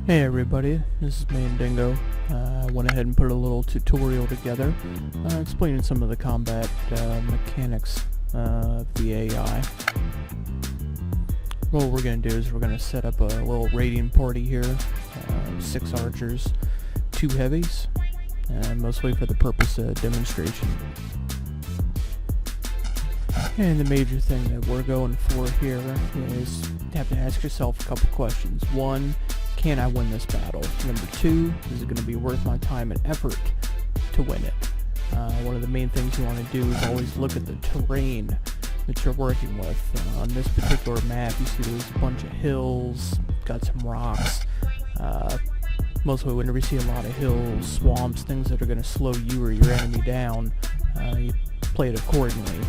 Hey everybody, this is Mandingo. I went ahead and put a little tutorial together explaining some of the combat mechanics of the AI. What we're going to do is we're going to set up a little raiding party here, 6 archers, 2 heavies, mostly for the purpose of demonstration. And the major thing that we're going for here is you have to ask yourself a couple questions. 1, can I win this battle? Number 2, is it going to be worth my time and effort to win it? One of the main things you want to do is always look at the terrain that you're working with. On this particular map, you see there's a bunch of hills, got some rocks. Mostly whenever you see a lot of hills, swamps, things that are going to slow you or your enemy down, you play it accordingly.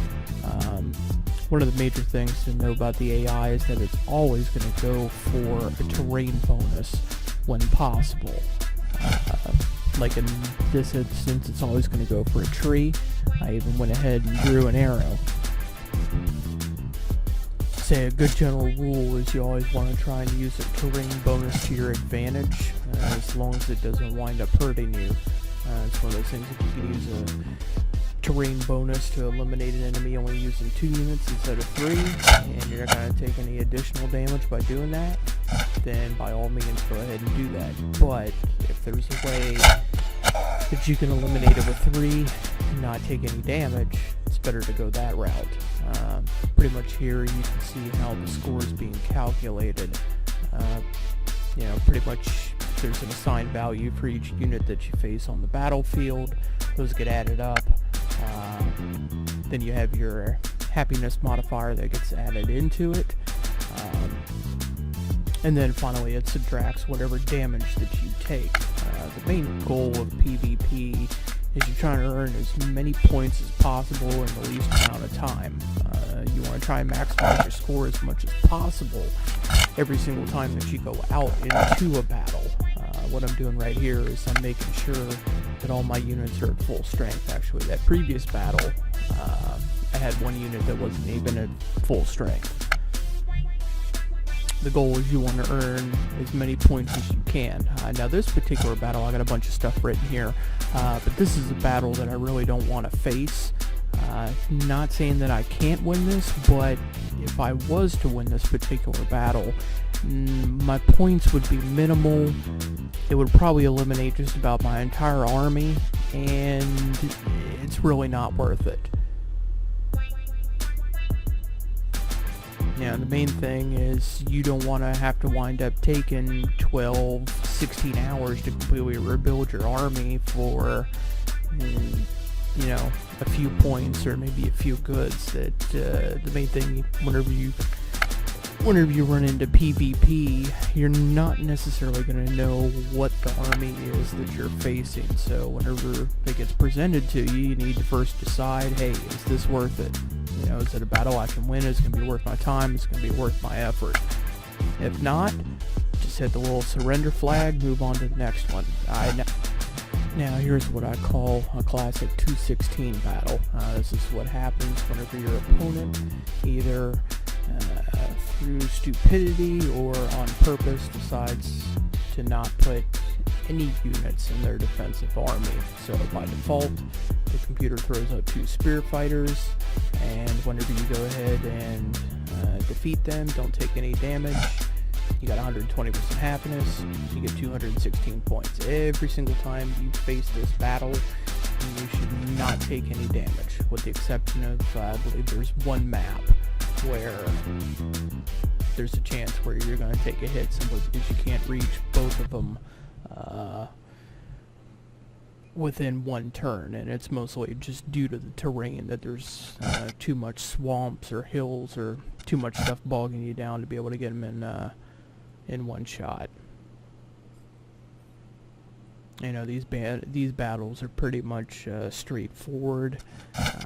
One of the major things to know about the AI is that it's always going to go for a terrain bonus when possible. Like in this instance, it's always going to go for a tree. I even went ahead and drew an arrow. Say a good general rule is you always want to try and use a terrain bonus to your advantage, as long as it doesn't wind up hurting you. It's one of those things that you can use a terrain bonus to eliminate an enemy only using 2 units instead of 3, and you're not going to take any additional damage by doing that, then by all means go ahead and do that. But if there's a way that you can eliminate it with 3 and not take any damage, it's better to go that route. Pretty much here you can see how the score is being calculated. Pretty much there's an assigned value for each unit that you face on the battlefield. Those get added up. Then you have your happiness modifier that gets added into it. And then finally it subtracts whatever damage that you take. The main goal of PvP is you're trying to earn as many points as possible in the least amount of time. You want to try and maximize your score as much as possible every single time that you go out into a battle. What I'm doing right here is I'm making sure that all my units are at full strength. Actually, that previous battle, I had one unit that wasn't even at full strength. The goal is you want to earn as many points as you can. Now this particular battle, I got a bunch of stuff written here, but this is a battle that I really don't want to face. Not saying that I can't win this, but if I was to win this particular battle, my points would be minimal. It would probably eliminate just about my entire army, and it's really not worth it. Now, the main thing is you don't want to have to wind up taking 12, 16 hours to completely rebuild your army for, a few points or maybe a few goods. That the main thing, whenever you run into PvP, you're not necessarily going to know what the army is that you're facing. So whenever it gets presented to you, you need to first decide, hey, is this worth it? Is it a battle I can win? Is it going to be worth my time? Is it going to be worth my effort? If not, just hit the little surrender flag, move on to the next one. Now here's what I call a classic 216 battle. This is what happens whenever your opponent either through stupidity or on purpose decides to not put any units in their defensive army. So by default, the computer throws out 2 spear fighters, and whenever you go ahead and defeat them, don't take any damage, you got 120% happiness, you get 216 points. Every single time you face this battle, you should not take any damage, with the exception of, I believe there's one map where there's a chance where you're going to take a hit simply because you can't reach both of them within one turn, and it's mostly just due to the terrain, that there's too much swamps or hills or too much stuff bogging you down to be able to get them in one shot. These battles are pretty much straightforward.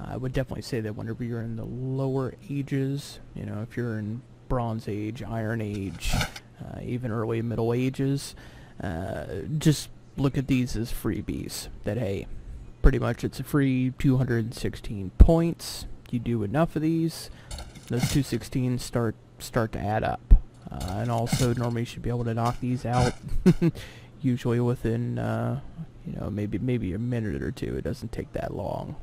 I would definitely say that whenever you're in the lower ages, if you're in Bronze Age, Iron Age, even early Middle Ages, just look at these as freebies. That, hey, pretty much it's a free 216 points. You do enough of these, those 216 start to add up. And also, normally you should be able to knock these out, usually within, you know, maybe a minute or two. It doesn't take that long.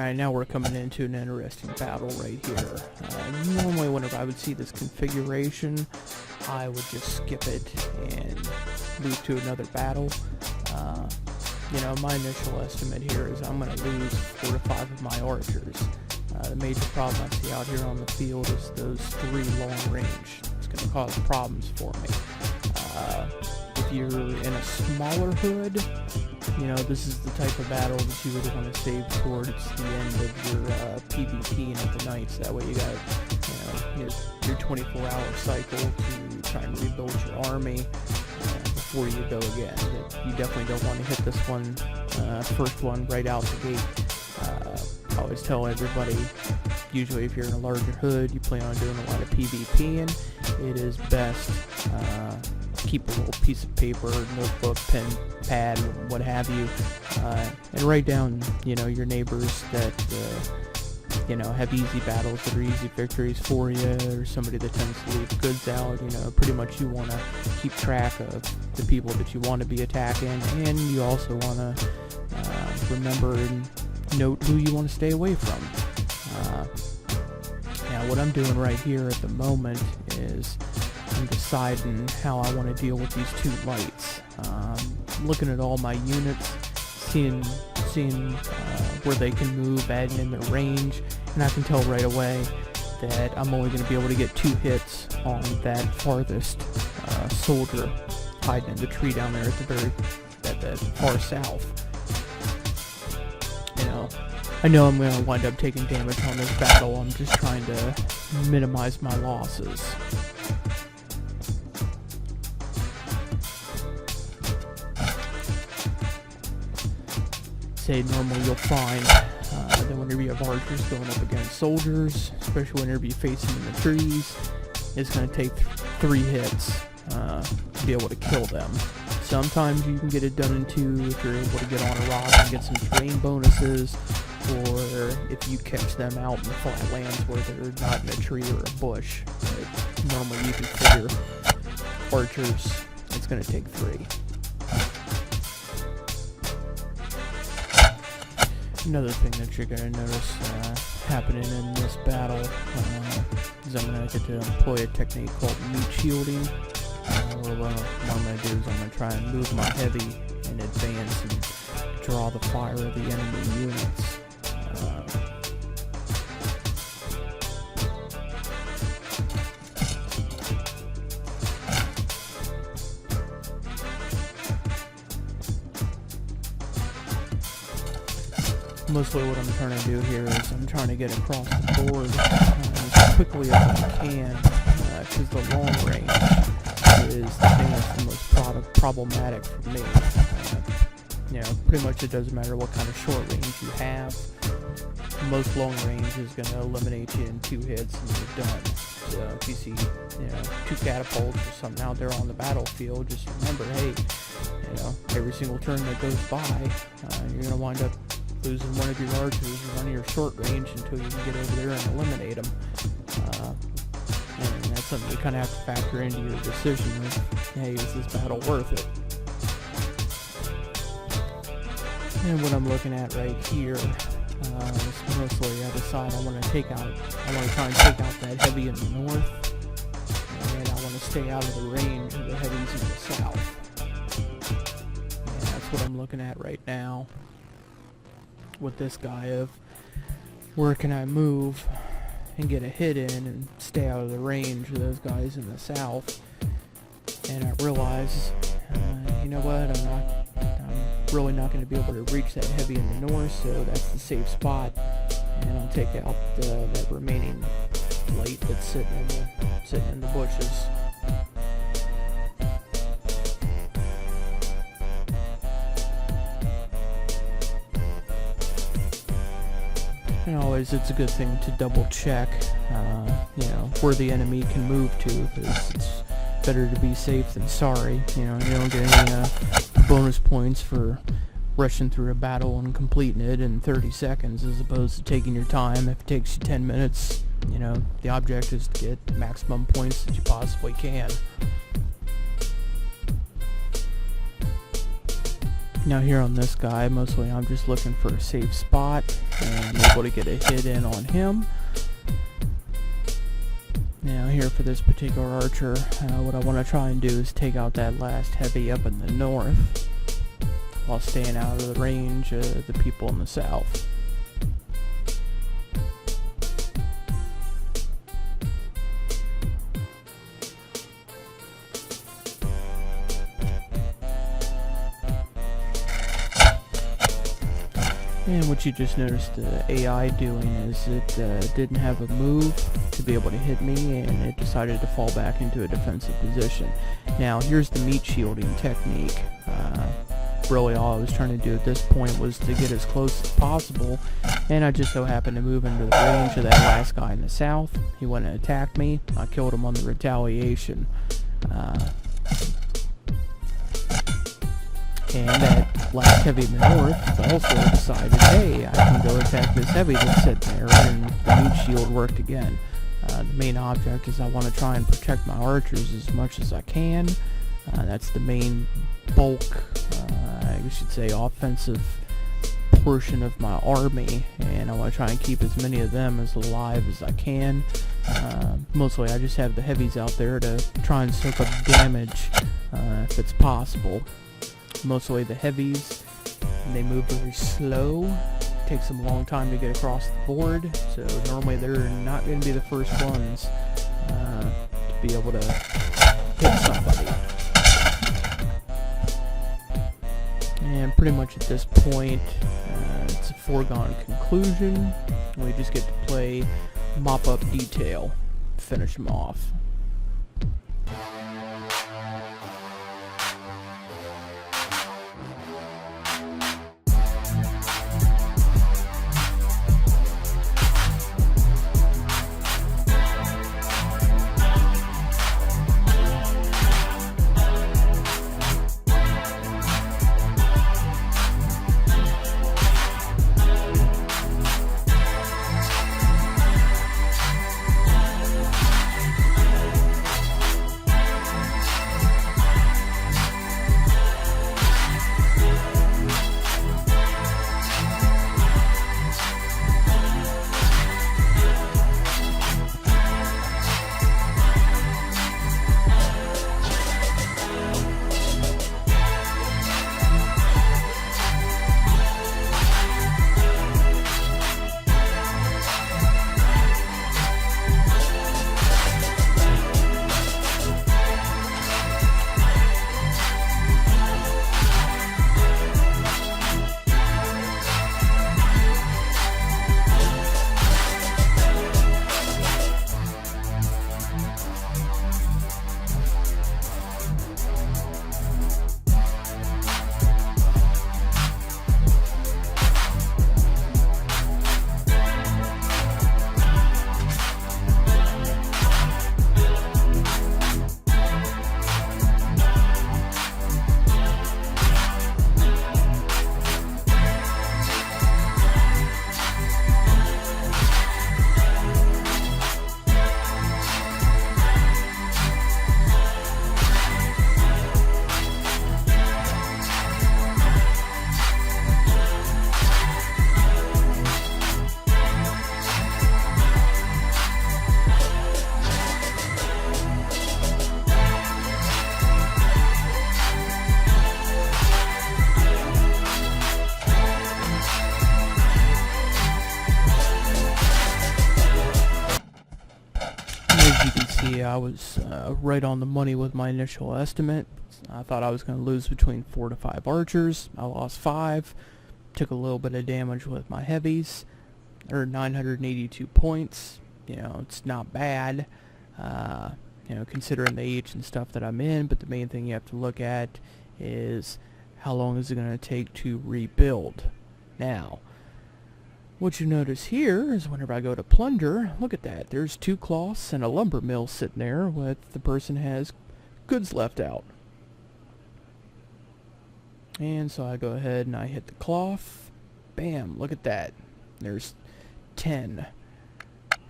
Alright, now we're coming into an interesting battle right here. Normally whenever I would see this configuration, I would just skip it and move to another battle. You know, my initial estimate here is I'm going to lose 4 to 5 of my archers. The major problem I see out here on the field is those 3 long range. It's going to cause problems for me. If you're in a smaller hood, you know, this is the type of battle that you would want to save towards the end of your PvP and at the nights. That way you got, you know, your 24-hour cycle to try and rebuild your army before you go again. You definitely don't want to hit this one, first one right out the gate. I always tell everybody, usually if you're in a larger hood, you plan on doing a lot of PvP, and it is best keep a little piece of paper, notebook, pen, pad, what have you, and write down, you know, your neighbors that, you know, have easy battles that are easy victories for you, or somebody that tends to leave goods out. You know, pretty much you want to keep track of the people that you want to be attacking, and you also want to remember and note who you want to stay away from. Now, what I'm doing right here at the moment is I'm deciding how I want to deal with these 2 lights. Looking at all my units, seeing where they can move, adding in their range, and I can tell right away that I'm only going to be able to get 2 hits on that farthest soldier hiding in the tree down there at the far south. You know, I know I'm going to wind up taking damage on this battle. I'm just trying to minimize my losses. Say normally you'll find that whenever you have archers going up against soldiers, especially whenever you face them in the trees, it's going to take 3 hits to be able to kill them. Sometimes you can get it done in 2 if you're able to get on a rock and get some terrain bonuses, or if you catch them out in the flat lands where they're not in a tree or a bush. But normally you can figure archers, it's going to take 3. Another thing that you're going to notice happening in this battle is I'm going to get to employ a technique called meat shielding. What I'm going to do is I'm going to try and move my heavy in advance and draw the fire of the enemy units. Mostly what I'm trying to do here is I'm trying to get across the board as quickly as I can, because the long range is the thing that's the most problematic for me. You know, pretty much it doesn't matter what kind of short range you have. Most long range is going to eliminate you in 2 hits and you're done. So if you see, you know, 2 catapults or something out there on the battlefield, just remember, hey, you know, every single turn that goes by, you're going to wind up losing one of your archers or one of your short range until you can get over there and eliminate them. And that's something you kind of have to factor into your decision of, hey, is this battle worth it? And what I'm looking at right here is mostly I decide I want to try and take out that heavy in the north, and I want to stay out of the range of the heavies in the south. And that's what I'm looking at right now with this guy of where can I move and get a hit in and stay out of the range of those guys in the south. And I realize, you know what, I'm really not going to be able to reach that heavy in the north, so that's the safe spot, and I'll take out that remaining light that's sitting in the bushes. And always it's a good thing to double check, you know, where the enemy can move to, because it's better to be safe than sorry. You know, you don't get any bonus points for rushing through a battle and completing it in 30 seconds as opposed to taking your time. If it takes you 10 minutes, you know, the object is to get the maximum points that you possibly can. Now here on this guy, mostly I'm just looking for a safe spot and able to get a hit in on him. Now here for this particular archer, what I want to try and do is take out that last heavy up in the north while staying out of the range of the people in the south. And what you just noticed the AI doing is it didn't have a move to be able to hit me, and it decided to fall back into a defensive position. Now here's the meat shielding technique. Really all I was trying to do at this point was to get as close as possible, and I just so happened to move into the range of that last guy in the south. He went and attacked me. I killed him on the retaliation. And that last heavy in the north also decided, hey, I can go attack this heavy that's sitting there, and the meat shield worked again. The main object is I want to try and protect my archers as much as I can. That's the main bulk, I should say, offensive portion of my army, and I want to try and keep as many of them as alive as I can. Mostly I just have the heavies out there to try and soak up damage if it's possible. Mostly the heavies, they move very slow. Takes them a long time to get across the board, so normally they're not going to be the first ones to be able to hit somebody. And pretty much at this point, it's a foregone conclusion. We just get to play mop-up detail, finish them off. idea, I was right on the money with my initial estimate. I thought I was going to lose between 4 to 5 archers. I lost 5. Took a little bit of damage with my heavies. Earned 982 points. You know, it's not bad, you know, considering the age and stuff that I'm in, but the main thing you have to look at is how long is it going to take to rebuild. Now, what you notice here is whenever I go to plunder, look at that. There's 2 cloths and a lumber mill sitting there with the person has goods left out. And so I go ahead and I hit the cloth. Bam, look at that. There's 10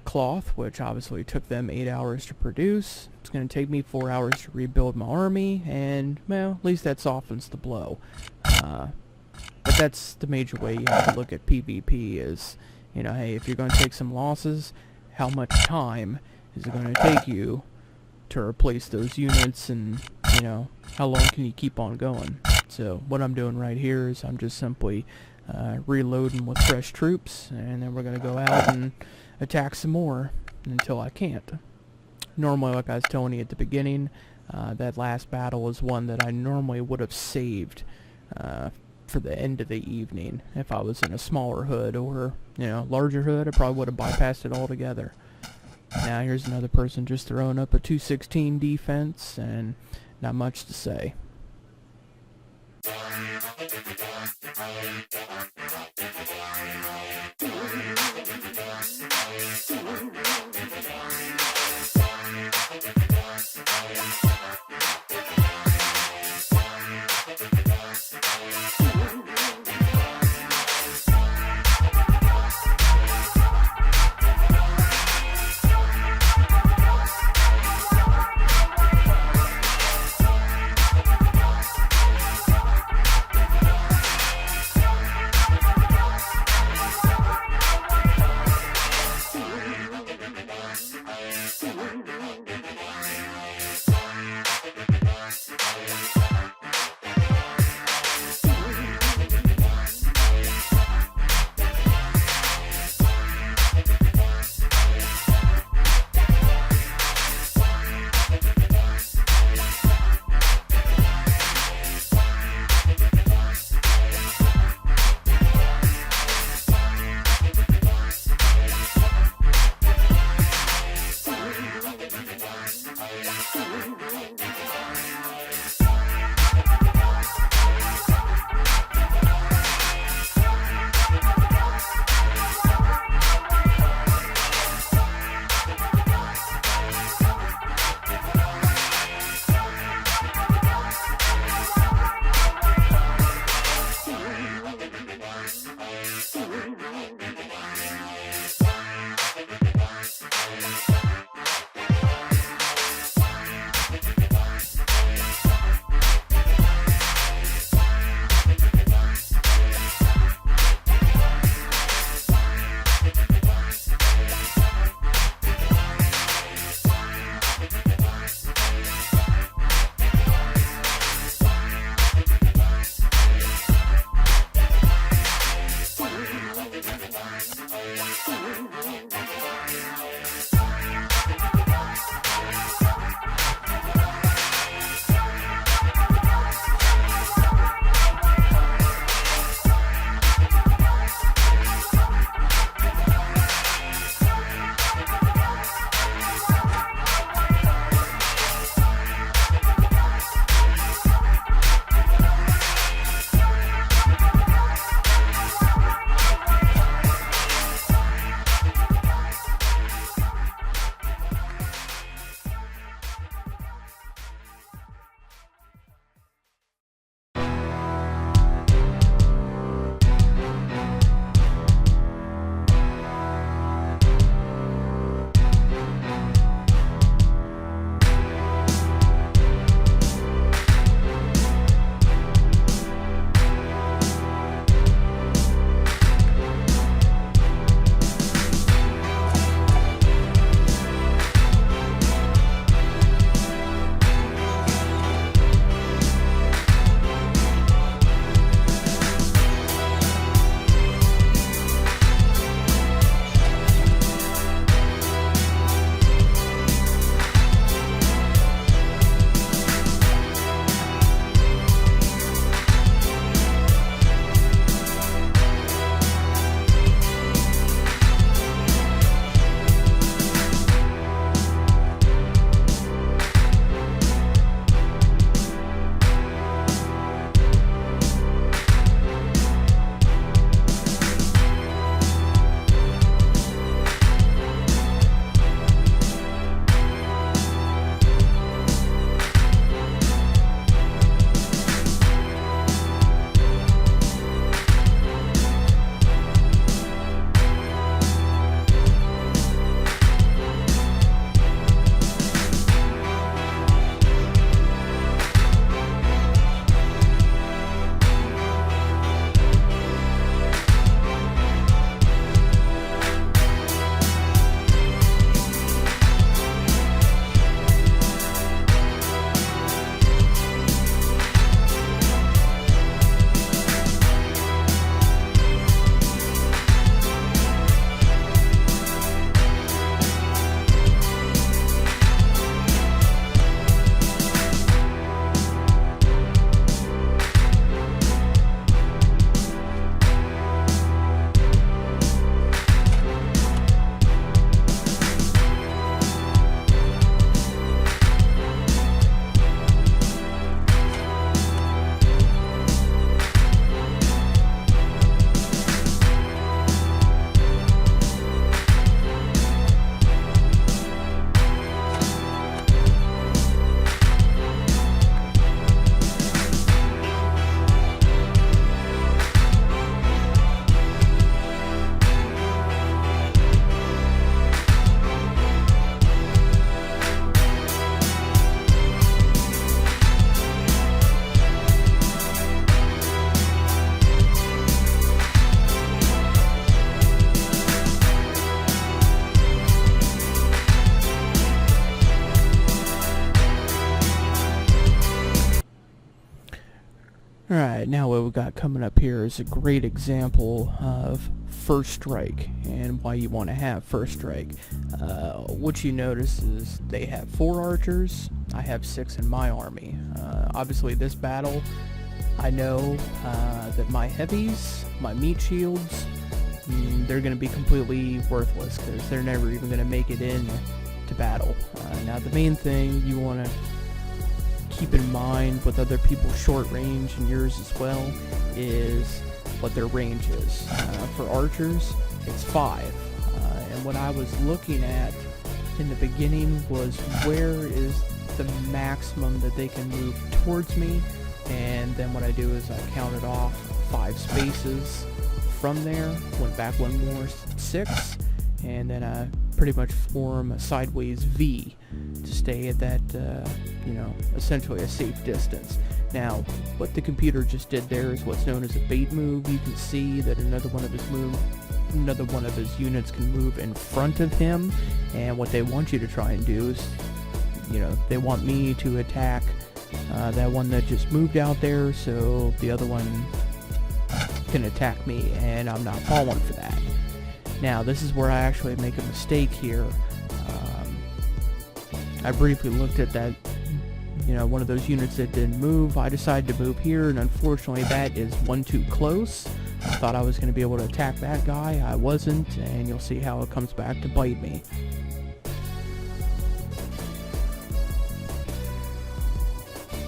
cloth, which obviously took them 8 hours to produce. It's going to take me 4 hours to rebuild my army, and, well, at least that softens the blow. But that's the major way you have to look at PvP is, you know, hey, if you're going to take some losses, how much time is it going to take you to replace those units, and, you know, how long can you keep on going? So what I'm doing right here is I'm just simply reloading with fresh troops, and then we're going to go out and attack some more until I can't. Normally, like I was telling you at the beginning, that last battle is one that I normally would have saved for the end of the evening. If I was in a smaller hood or, you know, larger hood, I probably would have bypassed it altogether. Now here's another person just throwing up a 216 defense, and not much to say. Alright, now what we've got coming up here is a great example of first strike and why you want to have first strike. What you notice is they have 4 archers, I have 6 in my army. Obviously this battle, I know that my heavies, my meat shields, they're going to be completely worthless because they're never even going to make it in to battle. Now the main thing you want to keep in mind with other people's short range and yours as well is what their range is. For archers, it's 5. And what I was looking at in the beginning was where is the maximum that they can move towards me, and then what I do is I counted off 5 spaces from there, went back one more 6, and then I pretty much form a sideways V to stay at that, essentially a safe distance. Now, what the computer just did there is what's known as a bait move. You can see that another one of his units can move in front of him, and what they want you to try and do is, they want me to attack that one that just moved out there, so the other one can attack me, and I'm not falling for that. Now, this is where I actually make a mistake here. I briefly looked at that, one of those units that didn't move. I decided to move here, and unfortunately that is one too close. I thought I was going to be able to attack that guy. I wasn't, and you'll see how it comes back to bite me.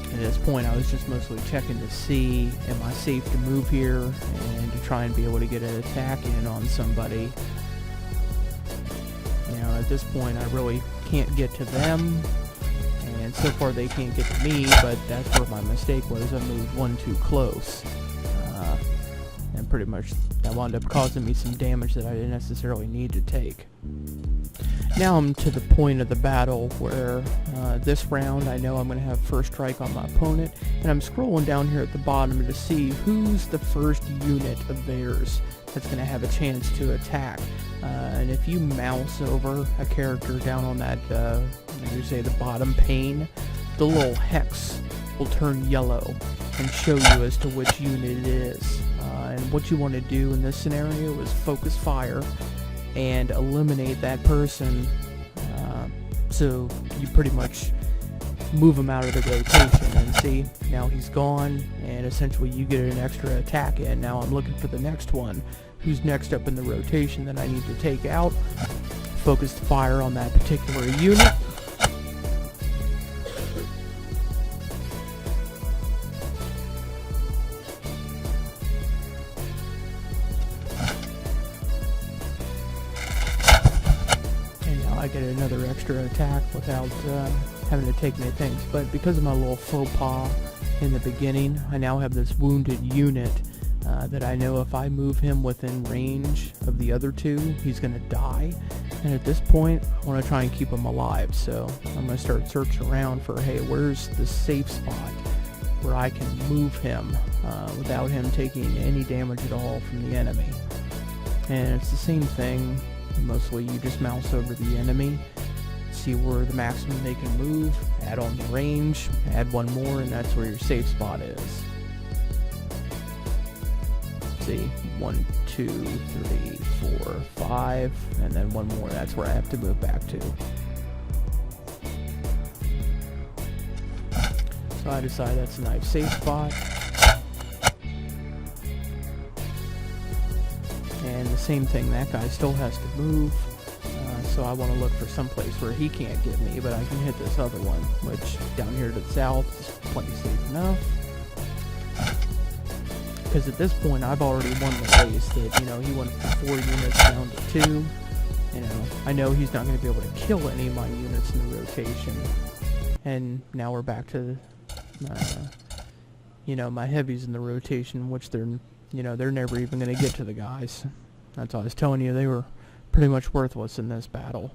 At this point, I was just mostly checking to see, am I safe to move here, and to try and be able to get an attack in on somebody. At this point, I really can't get to them, and so far they can't get to me, but that's where my mistake was. I moved one too close, and pretty much that wound up causing me some damage that I didn't necessarily need to take. Now I'm to the point of the battle where this round I know I'm going to have first strike on my opponent, and I'm scrolling down here at the bottom to see who's the first unit of theirs that's going to have a chance to attack. And if you mouse over a character down on that, the bottom pane, the little hex will turn yellow and show you as to which unit it is. And what you want to do in this scenario is focus fire and eliminate that person, so you pretty much move him out of the rotation. And see, now he's gone, and essentially you get an extra attack in. Now I'm looking for the next one, who's next up in the rotation that I need to take out. Focused fire on that particular unit. I get another extra attack without having to take any things. But because of my little faux pas in the beginning, I now have this wounded unit that I know if I move him within range of the other two, he's going to die. And at this point, I want to try and keep him alive. So I'm going to start searching around for, hey, where's the safe spot where I can move him without him taking any damage at all from the enemy. And it's the same thing. Mostly you just mouse over the enemy, see where the maximum they can move, add on the range, add one more, and that's where your safe spot is. See, 1, 2, 3, 4, 5, and then one more, that's where I have to move back to. So I decide that's a nice safe spot. And the same thing, that guy still has to move, so I want to look for some place where he can't get me, but I can hit this other one, which down here to the south is plenty safe enough. Because at this point, I've already won the race. That he went from 4 units down to 2. I know he's not going to be able to kill any of my units in the rotation. And now we're back to, my heavies in the rotation, which they're never even going to get to the guys. That's all I was telling you, they were pretty much worthless in this battle.